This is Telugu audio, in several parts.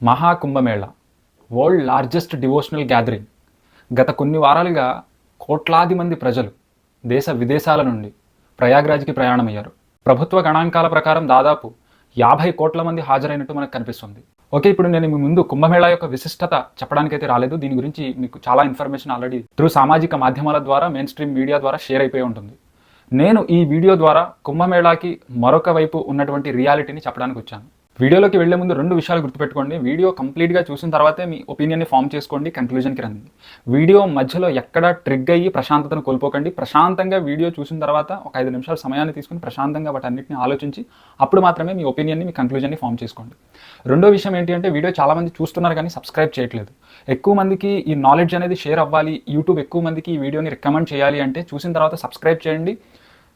Maha Kumbh Mela world largest devotional gathering. గత కొన్ని వారాలుగా కోట్లాది మంది ప్రజలు దేశ విదేశాల నుండి ప్రయాగ్రాజ్కి ప్రయాణమయ్యారు. ప్రభుత్వ గణాంకాల ప్రకారం దాదాపు 50 కోట్ల మంది హాజరైనట్టు మనకు కనిపిస్తుంది. ఓకే, ఇప్పుడు నేను మీ ముందు కుంభమేళా యొక్క విశిష్టత చెప్పడానికైతే రాలేదు. దీని గురించి మీకు చాలా ఇన్ఫర్మేషన్ ఆల్రెడీ త్రూ సామాజిక మాధ్యమాల ద్వారా, మెయిన్ స్ట్రీమ్ మీడియా ద్వారా షేర్ అయిపోయి ఉంటుంది. నేను ఈ వీడియో ద్వారా కుంభమేళాకి మరొక వైపు ఉన్నటువంటి రియాలిటీని చెప్పడానికి వచ్చాను. వీడియోలోకి వెళ్లే ముందు 2 విషయాలు గుర్తుపెట్టుకోండి. వీడియో కంప్లీట్గా చూసిన తర్వాతే మీ ఒపీనియన్ని ఫామ్ చేసుకోండి, కన్క్లూజన్కి రండి. వీడియో మధ్యలో ఎక్కడ ట్రిగ్ అయ్యి ప్రశాంతతను కోల్పోకండి. ప్రశాంతంగా వీడియో చూసిన తర్వాత ఒక 5 నిమిషాల సమయాన్ని తీసుకుని ప్రశాంతంగా వాటన్నిటిని ఆలోచించి అప్పుడు మాత్రమే మీ ఒపీనియన్ని, మీ కన్క్లూజన్ని ఫామ్ చేసుకోండి. రెండో విషయం ఏంటి అంటే, వీడియో చాలామంది చూస్తున్నారు కానీ సబ్స్క్రైబ్ చేయట్లేదు. ఎక్కువ మందికి ఈ నాలెడ్జ్ అనేది షేర్ అవ్వాలి, యూట్యూబ్ ఎక్కువ మందికి ఈ వీడియోని రికమెండ్ చేయాలి అంటే చూసిన తర్వాత సబ్స్క్రైబ్ చేయండి,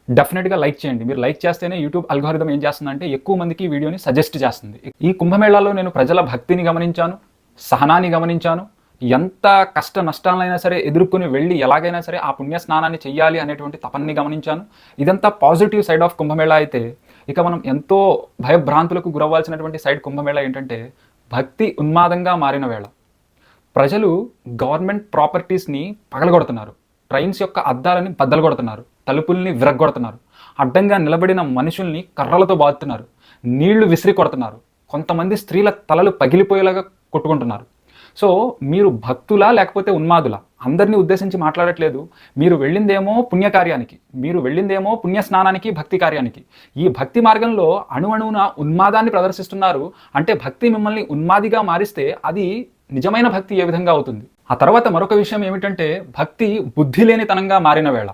డెఫినెట్గా లైక్ చేయండి. మీరు లైక్ చేస్తేనే యూట్యూబ్ అల్గోరిథం ఏం చేస్తుందంటే ఎక్కువ మందికి ఈ వీడియోని సజెస్ట్ చేస్తుంది. ఈ కుంభమేళాలో నేను ప్రజల భక్తిని గమనించాను, సహనాన్ని గమనించాను. ఎంత కష్ట నష్టాలైనా సరే ఎదుర్కొని వెళ్ళి ఎలాగైనా సరే ఆ పుణ్య స్నానాన్ని చెయ్యాలి అనేటువంటి తపన్ని గమనించాను. ఇదంతా పాజిటివ్ సైడ్ ఆఫ్ కుంభమేళా అయితే, ఇక మనం ఎంతో భయభ్రాంతులకు గురవ్వాల్సినటువంటి సైడ్ కుంభమేళా ఏంటంటే భక్తి ఉన్మాదంగా మారిన వేళ. ప్రజలు గవర్నమెంట్ ప్రాపర్టీస్ని పగలగొడుతున్నారు, ట్రైన్స్ యొక్క అద్దాలని బద్దలు కొడుతున్నారు, తలుపుల్ని విరగ్గొడుతున్నారు, అడ్డంగా నిలబడిన మనుషుల్ని కర్రలతో బాదుతున్నారు, నీళ్లు విసిరి కొడుతున్నారు, కొంతమంది స్త్రీల తలలు పగిలిపోయేలాగా కొట్టుకుంటున్నారు. సో మీరు భక్తులా లేకపోతే ఉన్మాదులా? అందరినీ ఉద్దేశించి మాట్లాడట్లేదు. మీరు వెళ్ళిందేమో పుణ్యకార్యానికి, మీరు వెళ్ళిందేమో పుణ్య స్నానానికి, భక్తి కార్యానికి. ఈ భక్తి మార్గంలో అణువణువున ఉన్మాదాన్ని ప్రదర్శిస్తున్నారు. అంటే భక్తి మిమ్మల్ని ఉన్మాదిగా మారిస్తే అది నిజమైన భక్తి ఏ విధంగా అవుతుంది? ఆ తర్వాత మరొక విషయం ఏమిటంటే, భక్తి బుద్ధి లేనితనంగా మారిన వేళ.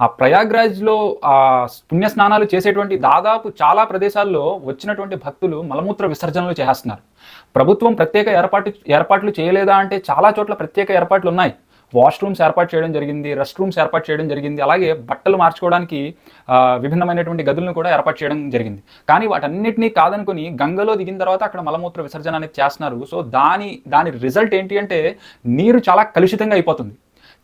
ఆ ప్రయాగ్రాజ్లో ఆ పుణ్య స్నానాలు చేసేటువంటి దాదాపు చాలా ప్రదేశాల్లో వచ్చినటువంటి భక్తులు మలమూత్ర విసర్జనలు చేస్తున్నారు. ప్రభుత్వం ప్రత్యేక ఏర్పాట్లు చేయలేదా అంటే చాలా చోట్ల ప్రత్యేక ఏర్పాట్లు ఉన్నాయి. వాష్రూమ్స్ ఏర్పాటు చేయడం జరిగింది, రెస్ట్ రూమ్స్ ఏర్పాటు చేయడం జరిగింది, అలాగే బట్టలు మార్చుకోవడానికి విభిన్నమైనటువంటి గదులను కూడా ఏర్పాటు చేయడం జరిగింది. కానీ వాటన్నిటినీ కాదనుకుని గంగలో దిగిన తర్వాత అక్కడ మలమూత్ర విసర్జన అనేది చేస్తున్నారు. సో దాని రిజల్ట్ ఏంటి అంటే నీరు చాలా కలుషితంగా అయిపోతుంది.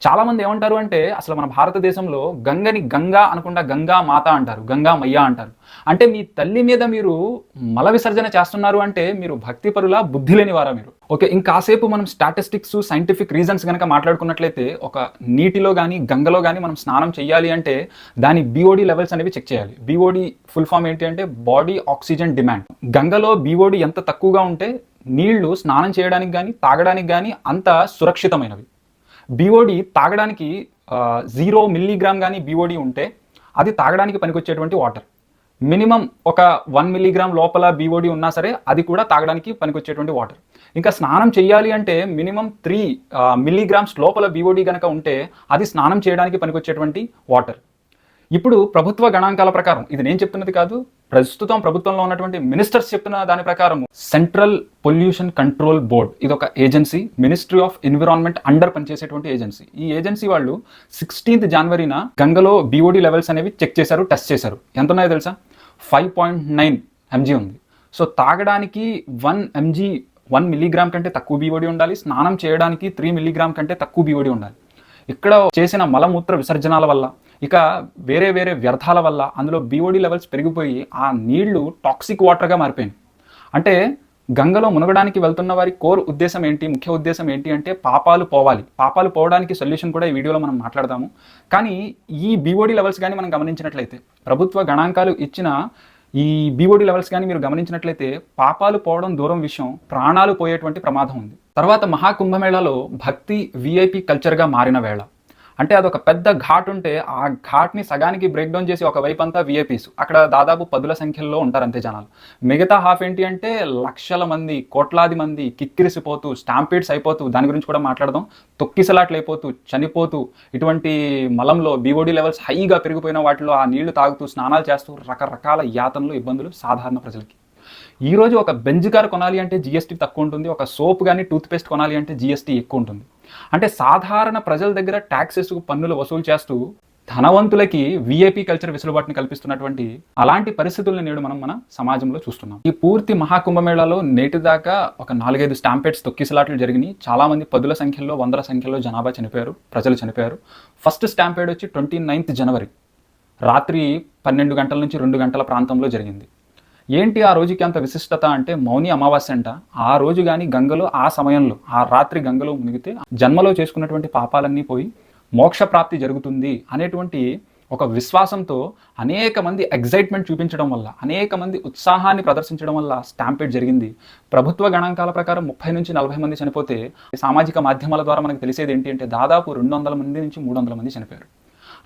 చాలామంది ఏమంటారు అంటే, అసలు మన భారతదేశంలో గంగని గంగా అనకుండా గంగా మాత అంటారు, గంగా మయ్య అంటారు. అంటే మీ తల్లి మీద మీరు మల విసర్జన చేస్తున్నారు అంటే మీరు భక్తి పరులా, బుద్ధి లేనివారా మీరు? ఓకే, ఇంకాసేపు మనం స్టాటిస్టిక్స్, సైంటిఫిక్ రీజన్స్ కనుక మాట్లాడుకున్నట్లయితే, ఒక నీటిలో కానీ గంగలో కానీ మనం స్నానం చేయాలి అంటే దాని BOD లెవెల్స్ అనేవి చెక్ చేయాలి. BOD ఫుల్ ఫామ్ ఏంటి అంటే బాడీ ఆక్సిజన్ డిమాండ్. గంగలో BOD ఎంత తక్కువగా ఉంటే నీళ్లు స్నానం చేయడానికి కానీ తాగడానికి కానీ అంత సురక్షితమైనవి. BOD తాగడానికి 0 మిల్లీగ్రామ్ కానీ BOD ఉంటే అది తాగడానికి పనికొచ్చేటువంటి వాటర్. మినిమం ఒక 1 మిల్లీగ్రామ్ లోపల BOD ఉన్నా సరే అది కూడా తాగడానికి పనికొచ్చేటువంటి వాటర్. ఇంకా స్నానం చేయాలి అంటే మినిమం 3 మిల్లీగ్రామ్స్ లోపల BOD కనుక ఉంటే అది స్నానం చేయడానికి పనికొచ్చేటువంటి వాటర్. ఇప్పుడు ప్రభుత్వ గణాంకాల ప్రకారం, ఇది నేను చెప్తున్నది కాదు, ప్రస్తుతం ప్రభుత్వంలో ఉన్నటువంటి మినిస్టర్స్ చెప్తున్న దాని ప్రకారం, సెంట్రల్ పొల్యూషన్ కంట్రోల్ బోర్డ్ ఇది ఒక agency, ministry of environment under పనిచేసేటువంటి ఏజెన్సీ. ఈ ఏజెన్సీ వాళ్ళు 16th జనవరిన గంగలో BOD లెవెల్స్ అనేవి చెక్ చేశారు, టెస్ట్ చేశారు. ఎంత ఉన్నాయో తెలుసా? 5.9 mg ఉంది. సో తాగడానికి 1 మిల్లీగ్రామ్ కంటే తక్కువ BOD ఉండాలి, స్నానం చేయడానికి 3 మిల్లీగ్రామ్ కంటే తక్కువ BOD ఉండాలి. ఇక్కడ చేసిన మలమూత్ర విసర్జనాల వల్ల, ఇక వేరే వ్యర్థాల వల్ల అందులో BOD లెవెల్స్ పెరిగిపోయి ఆ నీళ్లు టాక్సిక్ వాటర్గా మారిపోయింది. అంటే గంగలో మునగడానికి వెళ్తున్న వారి కోర్ ఉద్దేశం ఏంటి, ముఖ్య ఉద్దేశం ఏంటి అంటే పాపాలు పోవాలి. పాపాలు పోవడానికి సొల్యూషన్ కూడా ఈ వీడియోలో మనం మాట్లాడదాము. కానీ ఈ BOD లెవెల్స్ కానీ మనం గమనించినట్లయితే, ప్రభుత్వ గణాంకాలు ఇచ్చిన ఈ BOD లెవెల్స్ కానీ మీరు గమనించినట్లయితే, పాపాలు పోవడం దూరం విషయం, ప్రాణాలు పోయేటువంటి ప్రమాదం ఉంది. తర్వాత మహాకుంభమేళాలో భక్తి VIP కల్చర్గా మారిన వేళ. అంటే అదొక పెద్ద ఘాట్ ఉంటే ఆ ఘాట్ని సగానికి బ్రేక్ డౌన్ చేసి ఒకవైపు అంతా VIPs, అక్కడ దాదాపు 10ల సంఖ్యలో ఉంటారు అంతే జనాలు. మిగతా హాఫ్ ఏంటి అంటే లక్షల మంది, కోట్లాది మంది కిక్కిరిసిపోతూ, స్టాంపీడ్స్ అయిపోతూ, దాని గురించి కూడా మాట్లాడదాం, తొక్కిసలాట్లు అయిపోతూ, చనిపోతూ, ఇటువంటి మలంలో BOD లెవెల్స్ హైగా పెరిగిపోయిన వాటిలో ఆ నీళ్లు తాగుతూ, స్నానాలు చేస్తూ రకరకాల యాతనలు, ఇబ్బందులు సాధారణ ప్రజలకి. ఈరోజు ఒక బెంజ్ కార్ కొనాలి అంటే GST తక్కువ ఉంటుంది, ఒక సోప్ కానీ టూత్పేస్ట్ కొనాలి అంటే GST ఎక్కువ ఉంటుంది. అంటే సాధారణ ప్రజల దగ్గర ట్యాక్సెస్, పన్నులు వసూలు చేస్తూ ధనవంతులకి VIP కల్చర్ వెసులుబాటుని కల్పిస్తున్నటువంటి అలాంటి పరిస్థితులను నేడు మనం మన సమాజంలో చూస్తున్నాం. ఈ పూర్తి మహాకుంభమేళాలో నేటి దాకా ఒక 4-5 స్టాంపేడ్స్, తొక్కిసలాట్లు జరిగినాయి. చాలామంది 10ల సంఖ్యలో, 100ల సంఖ్యలో జనాభా చనిపోయారు, ప్రజలు చనిపోయారు. ఫస్ట్ స్టాంపేడ్ వచ్చి 29th జనవరి రాత్రి 12 గంటల నుంచి 2 గంటల ప్రాంతంలో జరిగింది. ఏంటి ఆ రోజుకి అంత విశిష్టత అంటే మౌని అమావాస్య అంట. ఆ రోజు గాని గంగలో ఆ సమయంలో ఆ రాత్రి గంగలో మునిగితే జన్మలో చేసుకున్నటువంటి పాపాలన్నీ పోయి మోక్ష ప్రాప్తి జరుగుతుంది అనేటువంటి ఒక విశ్వాసంతో అనేక మంది ఎగ్జైట్మెంట్ చూపించడం వల్ల, అనేక మంది ఉత్సాహాన్ని ప్రదర్శించడం వల్ల స్టాంపేడ్ జరిగింది. ప్రభుత్వ గణాంకాల ప్రకారం 30 నుంచి 40 మంది చనిపోతే సామాజిక మాధ్యమాల ద్వారా మనకు తెలిసేది ఏంటి అంటే దాదాపు 200 మంది నుంచి 300 మంది చనిపోయారు.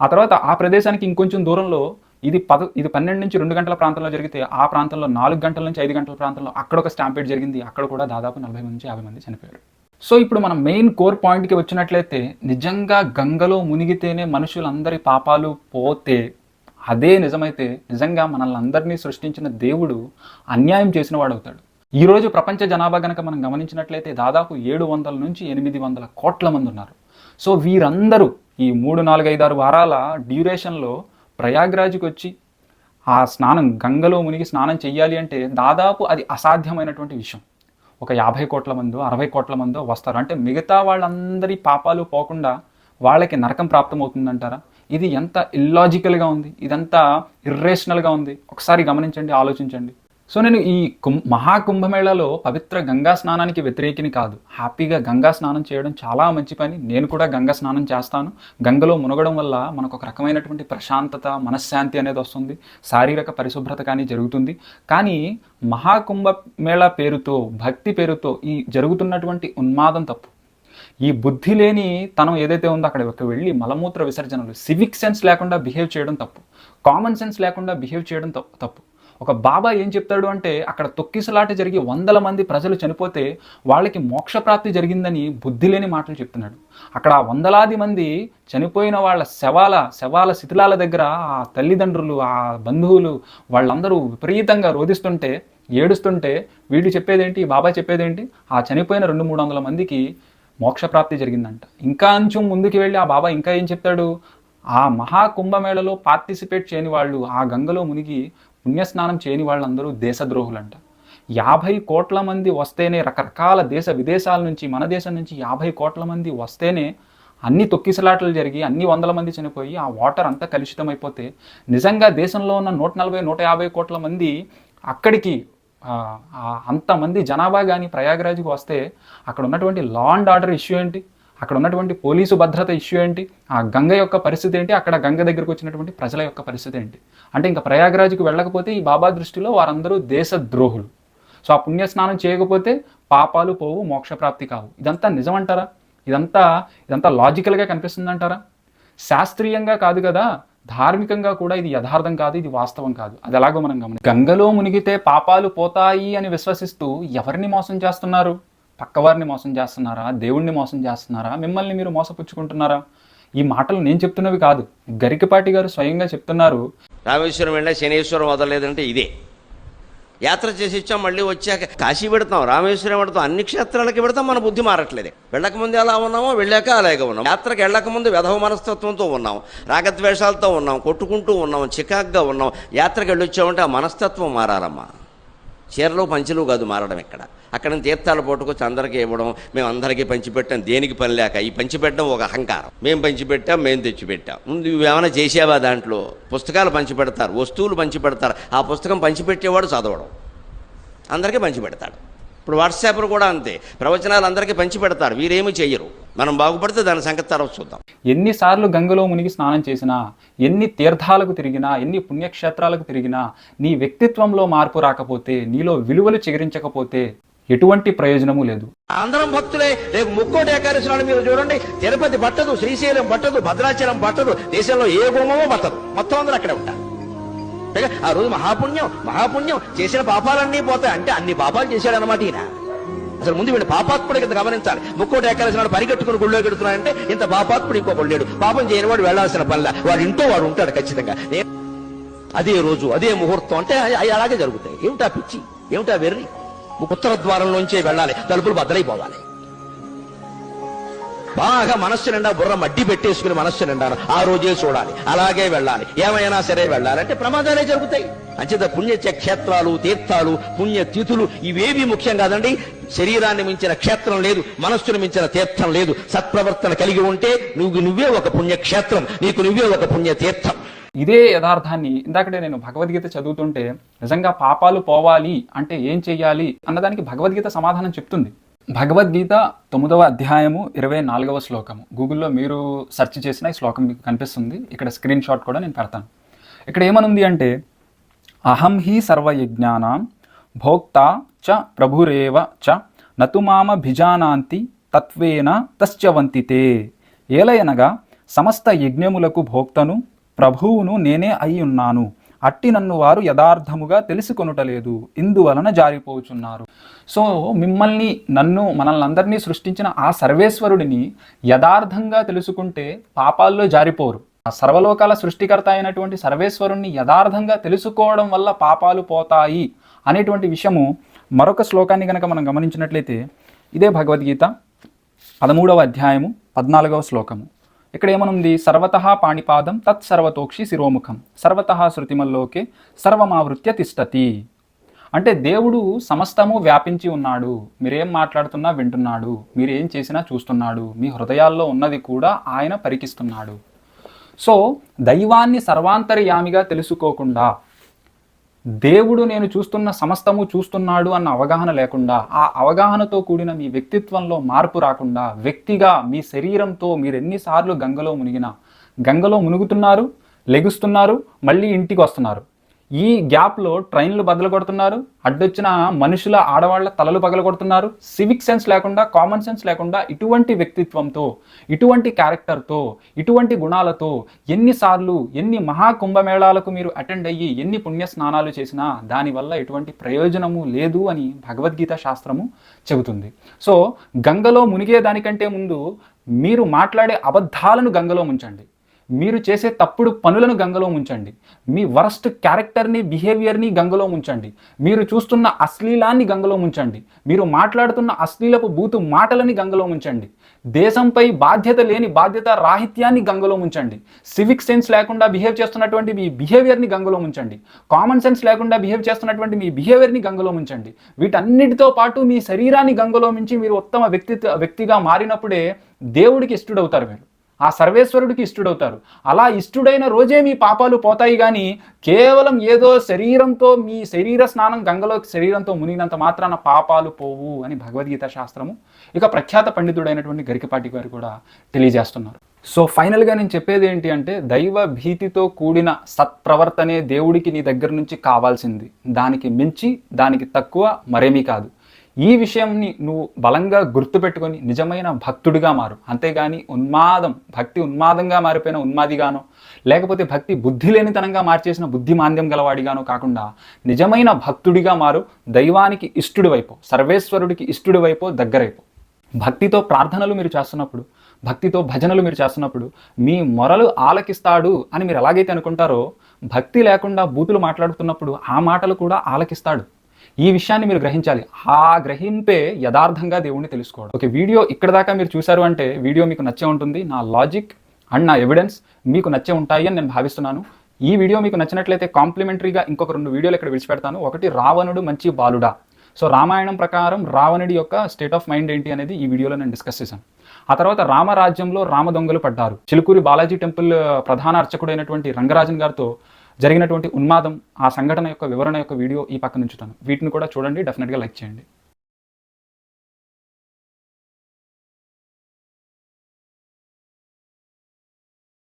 ఆ తర్వాత ఆ ప్రదేశానికి ఇంకొంచెం దూరంలో ఇది 12 నుంచి 2 గంటల ప్రాంతంలో జరిగితే ఆ ప్రాంతంలో 4 గంటల నుంచి 5 గంటల ప్రాంతంలో అక్కడ ఒక స్టాంపేడ్ జరిగింది. అక్కడ కూడా దాదాపు 40 నుంచి 50 మంది చనిపోయారు. సో ఇప్పుడు మనం మెయిన్ కోర్ పాయింట్కి వచ్చినట్లయితే నిజంగా గంగలో మునిగితేనే మనుషులందరి పాపాలు పోతే అదే నిజమైతే నిజంగా మనల్ని అందరినీ సృష్టించిన దేవుడు అన్యాయం చేసిన వాడు అవుతాడు. ఈరోజు ప్రపంచ జనాభా గనక మనం గమనించినట్లయితే దాదాపు 700 నుంచి 800 కోట్ల మంది ఉన్నారు. సో వీరందరూ ఈ 3, 4, 5, 6 వారాల డ్యూరేషన్లో ప్రయాగ్రాజ్కి వచ్చి ఆ స్నానం గంగలో మునిగి స్నానం చెయ్యాలి అంటే దాదాపు అది అసాధ్యమైనటువంటి విషయం. ఒక 50 కోట్ల మందో 60 కోట్ల మందో వస్తారు. అంటే మిగతా వాళ్ళందరి పాపాలు పోకుండా వాళ్ళకి నరకం ప్రాప్తమవుతుందంటారా? ఇది ఎంత ఇల్లాజికల్గా ఉంది, ఇదంతా ఇర్రేషనల్గా ఉంది. ఒకసారి గమనించండి, ఆలోచించండి. సో నేను ఈ మహాకుంభమేళాలో పవిత్ర గంగా స్నానానికి వ్యతిరేకిని కాదు. హ్యాపీగా గంగా స్నానం చేయడం చాలా మంచి పని. నేను కూడా గంగా స్నానం చేస్తాను. గంగలో మునగడం వల్ల మనకు ఒక రకమైనటువంటి ప్రశాంతత, మనశ్శాంతి అనేది వస్తుంది. శారీరక పరిశుభ్రత కానీ జరుగుతుంది. కానీ మహాకుంభమేళా పేరుతో, భక్తి పేరుతో ఈ జరుగుతున్నటువంటి ఉన్మాదం తప్పు. ఈ బుద్ధి లేని తనం ఏదైతే ఉందో అక్కడికి వెళ్ళి మలమూత్ర విసర్జనలు, సివిక్ సెన్స్ లేకుండా బిహేవ్ చేయడం తప్పు. కామన్ సెన్స్ లేకుండా బిహేవ్ చేయడం తప్పు. ఒక బాబా ఏం చెప్తాడు అంటే అక్కడ తొక్కిసలాట జరిగి 100 మంది ప్రజలు చనిపోతే వాళ్ళకి మోక్షప్రాప్తి జరిగిందని బుద్ధి లేని మాటలు చెప్తున్నాడు. అక్కడ 100లాది మంది చనిపోయిన వాళ్ళ శవాల శిథిలాల దగ్గర ఆ తల్లిదండ్రులు, ఆ బంధువులు వాళ్ళందరూ విపరీతంగా రోధిస్తుంటే, ఏడుస్తుంటే వీళ్ళు చెప్పేదేంటి, బాబా చెప్పేదేంటి? ఆ చనిపోయిన 200-300 మందికి మోక్షప్రాప్తి జరిగిందంట. ఇంకా కొంచెం ముందుకు వెళ్ళి ఆ బాబా ఇంకా ఏం చెప్తాడు? ఆ మహాకుంభమేళలో పార్టిసిపేట్ చేయని వాళ్ళు, ఆ గంగలో మునిగి పుణ్యస్నానం చేయని వాళ్ళందరూ దేశద్రోహులంట. 50 కోట్ల మంది వస్తేనే, రకరకాల దేశ విదేశాల నుంచి, మన దేశం నుంచి 50 కోట్ల మంది వస్తేనే అన్ని తొక్కిసలాటలు జరిగి అన్ని 100 మంది చనిపోయి ఆ వాటర్ అంతా కలుషితమైపోతే నిజంగా దేశంలో ఉన్న 140-150 కోట్ల మంది అక్కడికి అంతమంది జనాభా కానీ ప్రయాగరాజ్కి వస్తే అక్కడ ఉన్నటువంటి లా అండ్ ఆర్డర్ ఇష్యూ ఏంటి? అక్కడ ఉన్నటువంటి పోలీసు భద్రత ఇష్యూ ఏంటి? ఆ గంగ యొక్క పరిస్థితి ఏంటి? అక్కడ గంగ దగ్గరకు వచ్చినటువంటి ప్రజల యొక్క పరిస్థితి ఏంటి? అంటే ఇంకా ప్రయాగరాజ్కి వెళ్ళకపోతే ఈ బాబా దృష్టిలో వారందరూ దేశద్రోహులు. సో ఆ పుణ్యస్నానం చేయకపోతే పాపాలు పోవు, మోక్షప్రాప్తి కావు. ఇదంతా నిజమంటారా? ఇదంతా లాజికల్గా కనిపిస్తుందంటారా? శాస్త్రీయంగా కాదు కదా, ధార్మికంగా కూడా ఇది యథార్థం కాదు, ఇది వాస్తవం కాదు. అది ఎలాగో మనం గమనించాలి. గంగలో మునిగితే పాపాలు పోతాయి అని విశ్వసిస్తూ ఎవరిని మోసం చేస్తున్నారు? పక్కవారిని మోసం చేస్తున్నారా? దేవుణ్ణి మోసం చేస్తున్నారా? మిమ్మల్ని మీరు మోసపుచ్చుకుంటున్నారా? ఈ మాటలు నేను చెప్తున్నవి కాదు, గరికపాటి గారు స్వయంగా చెప్తున్నారు. రామేశ్వరం వెళ్ళా శనేశ్వరం వదలలేదంటే ఇదే. యాత్ర చేసి ఇచ్చాం, మళ్ళీ వచ్చాక కాశీ పెడతాం, రామేశ్వరం పెడతాం, అన్ని క్షేత్రాలకి పెడతాం. మన బుద్ధి మారట్లేదే. వెళ్ళకముందు ఎలా ఉన్నామో వెళ్ళాక అలాగే ఉన్నాం. యాత్రకు వెళ్ళకముందు వెధవ మనస్తత్వంతో ఉన్నాం, రాగద్వేషాలతో ఉన్నాం, కొట్టుకుంటూ ఉన్నాం, చికాగ్గా ఉన్నాం. యాత్రకు వెళ్ళొచ్చామంటే ఆ మనస్తత్వం మారాలమ్మా. చీరలు పంచులు కాదు మారడం. అక్కడ తీర్థాలు పట్టుకొచ్చి అందరికీ ఇవ్వడం, మేము అందరికీ పంచిపెట్టాం, దేనికి పని లేక. ఈ పంచిపెట్టడం ఒక అహంకారం. మేము పంచిపెట్టాం, మేము తెచ్చిపెట్టాం. ముందు ఇవేమైనా చేసావా? దాంట్లో పుస్తకాలు పంచిపెడతారు, వస్తువులు పంచిపెడతారు. ఆ పుస్తకం పంచిపెట్టేవాడు చదవడం, అందరికీ పంచిపెడతాడు. ఇప్పుడు వాట్సాప్లు కూడా అంతే, ప్రవచనాలు అందరికీ పంచిపెడతారు, వీరేమీ చెయ్యరు. మనం బాగుపడితే దాని సంగతి తర్వాత చూద్దాం. ఎన్నిసార్లు గంగలో మునిగి స్నానం చేసినా, ఎన్ని తీర్థాలకు తిరిగినా, ఎన్ని పుణ్యక్షేత్రాలకు తిరిగినా నీ వ్యక్తిత్వంలో మార్పు రాకపోతే, నీలో విలువలు చిగురించకపోతే ఎటువంటి ప్రయోజనము లేదు. అందరం భక్తులే. రేపు ముక్కోటి ఏకాదశి నాడు మీరు చూడండి, తిరుపతి పట్టదు, శ్రీశైలం పట్టదు, భద్రాచలం పట్టదు, దేశంలో ఏ గుమ్మమో పట్టదు, మొత్తం అందరూ అక్కడే ఉంటారు. ఆ రోజు మహాపుణ్యం చేసిన పాపాలన్నీ పోతాయి. అంటే అన్ని పాపాలు చేశాడనమాట ఈయన. అసలు ముందు వీడు పాపాత్ముడి కింద గమనించాలి. ముక్కోటి ఏకాదశి నాడు పరిగెట్టుకుని గుళ్ళో పెడుతున్నాడంటే ఇంత పాపాత్ముడు ఇంకొకడు లేడు. పాపం చేయని వాడు వెళ్లాల్సిన పనిలా వాడు ఇంట్లో వాడు ఉంటాడు ఖచ్చితంగా. అదే రోజు అదే ముహూర్తం అంటే అలాగే జరుగుతాయి. ఏమిటా పిచ్చి, ఏమిటా వెర్రి? ఉత్తర ద్వారంలోంచే వెళ్ళాలి, తలుపులు బద్దలైపోవాలి. బాగా మనస్సు నిండా బుర్ర మడ్డి పెట్టేసుకుని మనస్సు నిండాను ఆ రోజే చూడాలి, అలాగే వెళ్ళాలి, ఏమైనా సరే వెళ్ళాలంటే ప్రమాదాలే జరుగుతాయి. అంచేత పుణ్య క్షేత్రాలు, తీర్థాలు, పుణ్య తిథులు ఇవేవి ముఖ్యం కాదండి. శరీరాన్ని మించిన క్షేత్రం లేదు, మనస్సును మించిన తీర్థం లేదు. సత్ప్రవర్తన కలిగి ఉంటే నువ్వే ఒక పుణ్యక్షేత్రం, నీకు నువ్వే ఒక పుణ్యతీర్థం. ఇదే యథార్థాన్ని ఇందాకటే నేను భగవద్గీత చదువుతుంటే నిజంగా పాపాలు పోవాలి అంటే ఏం చెయ్యాలి అన్నదానికి భగవద్గీత సమాధానం చెప్తుంది. భగవద్గీత 9వ అధ్యాయము 24వ శ్లోకము. గూగుల్లో మీరు సెర్చ్ చేసిన ఈ శ్లోకం మీకు కనిపిస్తుంది. ఇక్కడ స్క్రీన్ షాట్ కూడా నేను పెడతాను. ఇక్కడ ఏమనుంది అంటే అహం హి సర్వయజ్ఞానాం భోక్తా చ ప్రభురేవ చ నతు మామ భిజానాంతి తత్వేన తశ్చవంతితే. ఏలయనగా సమస్త యజ్ఞములకు భోక్తను ప్రభువును నేనే అయి ఉన్నాను, అట్టి నన్ను వారు యథార్థముగా తెలుసుకొనుటలేదు, ఇందువలన జారిపోచున్నారు. సో మిమ్మల్ని మనల్ని అందరినీ సృష్టించిన ఆ సర్వేశ్వరుడిని యథార్థంగా తెలుసుకుంటే పాపాల్లో జారిపోరు. ఆ సర్వలోకాల సృష్టికర్త అయినటువంటి సర్వేశ్వరుణ్ణి యథార్థంగా తెలుసుకోవడం వల్ల పాపాలు పోతాయి అనేటువంటి విషయము మరొక శ్లోకాన్ని కనుక మనం గమనించినట్లయితే ఇదే భగవద్గీత 13వ అధ్యాయము 14వ శ్లోకము. ఇక్కడ ఏమనుంది? సర్వతః పాణిపాదం తత్సర్వతోక్షి శిరోముఖం సర్వతః శృతిమల్లోకే సర్వమావృత్య తిష్టతి. అంటే దేవుడు సమస్తము వ్యాపించి ఉన్నాడు, మీరేం మాట్లాడుతున్నా వింటున్నాడు, మీరేం చేసినా చూస్తున్నాడు, మీ హృదయాల్లో ఉన్నది కూడా ఆయన పరికిస్తున్నాడు. సో దైవాన్ని సర్వాంతర్యామిగా తెలుసుకోకుండా, దేవుడు నేను చూస్తున్న సమస్తము చూస్తున్నాడు అన్న అవగాహన లేకుండా, ఆ అవగాహనతో కూడిన మీ వ్యక్తిత్వంలో మార్పు రాకుండా, వ్యక్తిగా మీ శరీరంతో మీరు ఎన్నిసార్లు గంగలో మునిగినా, గంగలో మునుగుతున్నారు, లెగుస్తున్నారు, మళ్ళీ ఇంటికి వస్తున్నారు. ఈ గ్యాప్లో ట్రైన్లు బద్దలు కొడుతున్నారు, అడ్డొచ్చిన మనుషుల ఆడవాళ్ల తలలు పగల కొడుతున్నారు. సివిక్ సెన్స్ లేకుండా, కామన్ సెన్స్ లేకుండా ఇటువంటి వ్యక్తిత్వంతో, ఇటువంటి క్యారెక్టర్తో, ఇటువంటి గుణాలతో ఎన్నిసార్లు ఎన్ని మహాకుంభమేళాలకు మీరు అటెండ్ అయ్యి ఎన్ని పుణ్య స్నానాలు చేసినా దానివల్ల ఎటువంటి ప్రయోజనము లేదు అని భగవద్గీత శాస్త్రము చెబుతుంది. సో గంగలో మునిగేదానికంటే ముందు మీరు మాట్లాడే అబద్ధాలను గంగలో ముంచండి, మీరు చేసే తప్పుడు పనులను గంగలో ముంచండి, మీ వరస్ట్ క్యారెక్టర్ని, బిహేవియర్ని గంగలో ముంచండి, మీరు చూస్తున్న అశ్లీలాన్ని గంగలో ముంచండి, మీరు మాట్లాడుతున్న అశ్లీలపు బూతు మాటలని గంగలో ముంచండి, దేశంపై బాధ్యత లేని బాధ్యత రాహిత్యాన్ని గంగలో ముంచండి, సివిక్ సెన్స్ లేకుండా బిహేవ్ చేస్తున్నటువంటి మీ బిహేవియర్ని గంగలో ముంచండి, కామన్ సెన్స్ లేకుండా బిహేవ్ చేస్తున్నటువంటి మీ బిహేవియర్ని గంగలో ముంచండి. వీటన్నిటితో పాటు మీ శరీరాన్ని గంగలో ముంచి మీరు ఉత్తమ వ్యక్తిగా మారినప్పుడే దేవుడికి ఇష్టడవుతారు, మీరు ఆ సర్వేశ్వరుడికి ఇష్టడవుతారు. అలా ఇష్టడైన రోజే మీ పాపాలు పోతాయి. కానీ కేవలం ఏదో శరీరంతో, మీ శరీర స్నానం గంగలో శరీరంతో మునిగినంత మాత్రాన పాపాలు పోవు అని భగవద్గీత శాస్త్రము ఇక ప్రఖ్యాత పండితుడైనటువంటి గరికపాటి గారు కూడా తెలియజేస్తున్నారు. సో ఫైనల్గా నేను చెప్పేది ఏంటి అంటే, దైవ భీతితో కూడిన సత్ప్రవర్తనే దేవుడికి నీ దగ్గర నుంచి కావాల్సింది. దానికి మించి, దానికి తక్కువ మరేమీ కాదు. ఈ విషయంని నువ్వు బలంగా గుర్తుపెట్టుకొని నిజమైన భక్తుడిగా మారు. అంతేగాని భక్తి ఉన్మాదంగా మారిపోయిన ఉన్మాదిగానో, లేకపోతే భక్తి బుద్ధి లేనితనంగా మార్చేసిన బుద్ధిమాంద్యం గలవాడిగానో కాకుండా నిజమైన భక్తుడిగా మారు. దైవానికి ఇష్టుడి వైపు, సర్వేశ్వరుడికి ఇష్టుడి వైపు దగ్గరైపో. భక్తితో ప్రార్థనలు మీరు చేస్తున్నప్పుడు, భక్తితో భజనలు మీరు చేస్తున్నప్పుడు మీ మొరలు ఆలకిస్తాడు అని మీరు ఎలాగైతే అనుకుంటారో, భక్తి లేకుండా బూతులు మాట్లాడుతున్నప్పుడు ఆ మాటలు కూడా ఆలకిస్తాడు. ఈ విషయాన్ని మీరు గ్రహించాలి. ఆ గ్రహింపే యథార్థంగా దేవుణ్ణి తెలుసుకోవడం. ఓకే, వీడియో ఇక్కడ దాకా మీరు చూశారు అంటే వీడియో మీకు నచ్చే ఉంటుంది. నా లాజిక్ అండ్ నా ఎవిడెన్స్ మీకు నచ్చే ఉంటాయి అని నేను భావిస్తున్నాను. ఈ వీడియో మీకు నచ్చినట్లయితే కాంప్లిమెంటరీగా ఇంకొక 2 వీడియోలు ఇక్కడ విడిచిపెడతాను. ఒకటి రావణుడు మంచి బాలుడా. సో రామాయణం ప్రకారం రావణుడి యొక్క స్టేట్ ఆఫ్ మైండ్ ఏంటి అనేది ఈ వీడియోలో నేను డిస్కస్ చేశాను. ఆ తర్వాత రామరాజ్యంలో రామ దొంగలు పడ్డారు. చిలుకూరి బాలాజీ టెంపుల్ ప్రధాన అర్చకుడైనటువంటి రంగరాజన్ గారితో జరిగినటువంటి ఉన్మాదం, ఆ సంఘటన యొక్క వివరణ యొక్క వీడియో ఈ పక్కన ఉంచుతాను. వీటిని కూడా చూడండి, డెఫినెట్గా లైక్ చేయండి.